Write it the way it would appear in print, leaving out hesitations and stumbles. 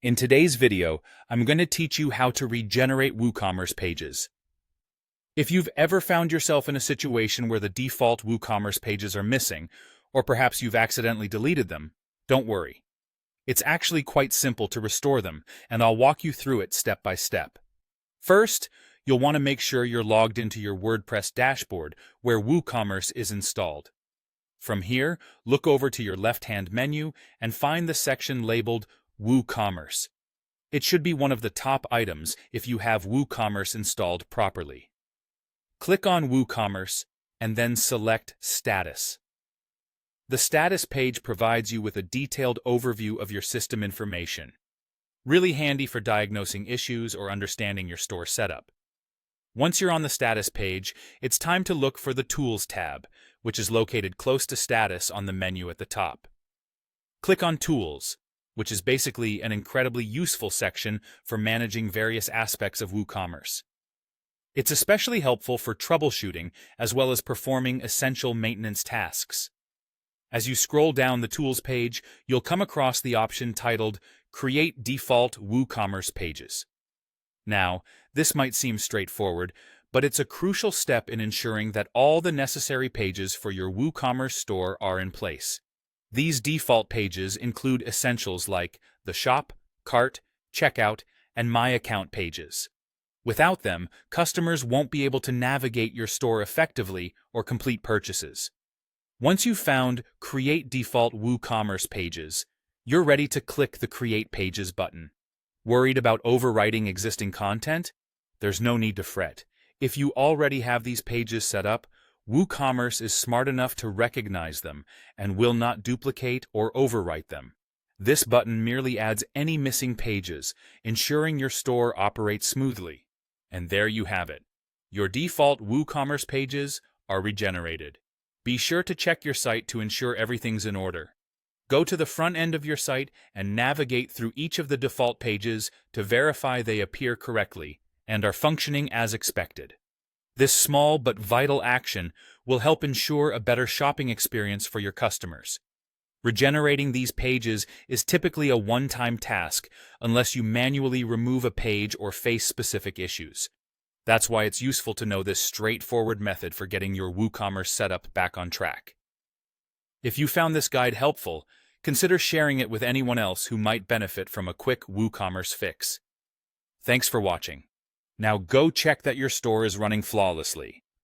In today's video, I'm going to teach you how to regenerate WooCommerce pages. If you've ever found yourself in a situation where the default WooCommerce pages are missing, or perhaps you've accidentally deleted them, don't worry. It's actually quite simple to restore them, and I'll walk you through it step by step. First, you'll want to make sure you're logged into your WordPress dashboard where WooCommerce is installed. From here, look over to your left-hand menu and find the section labeled WooCommerce. It should be one of the top items if you have WooCommerce installed properly. Click on WooCommerce and then select Status. The status page provides you with a detailed overview of your system information. Really handy for diagnosing issues or understanding your store setup. Once you're on the status page, it's time to look for the Tools tab, which is located close to Status on the menu at the top. Click on Tools, which is basically an incredibly useful section for managing various aspects of WooCommerce. It's especially helpful for troubleshooting as well as performing essential maintenance tasks. As you scroll down the Tools page, you'll come across the option titled Create Default WooCommerce Pages. Now, this might seem straightforward, but it's a crucial step in ensuring that all the necessary pages for your WooCommerce store are in place. These default pages include essentials like the Shop, Cart, Checkout, and My Account pages. Without them, customers won't be able to navigate your store effectively or complete purchases. Once you've found Create Default WooCommerce Pages, you're ready to click the Create Pages button. Worried about overwriting existing content? There's no need to fret. If you already have these pages set up, WooCommerce is smart enough to recognize them and will not duplicate or overwrite them. This button merely adds any missing pages, ensuring your store operates smoothly. And there you have it. Your default WooCommerce pages are regenerated. Be sure to check your site to ensure everything's in order. Go to the front end of your site and navigate through each of the default pages to verify they appear correctly and are functioning as expected. This small but vital action will help ensure a better shopping experience for your customers. Regenerating these pages is typically a one-time task unless you manually remove a page or face specific issues. That's why it's useful to know this straightforward method for getting your WooCommerce setup back on track. If you found this guide helpful, consider sharing it with anyone else who might benefit from a quick WooCommerce fix. Thanks for watching. Now go check that your store is running flawlessly.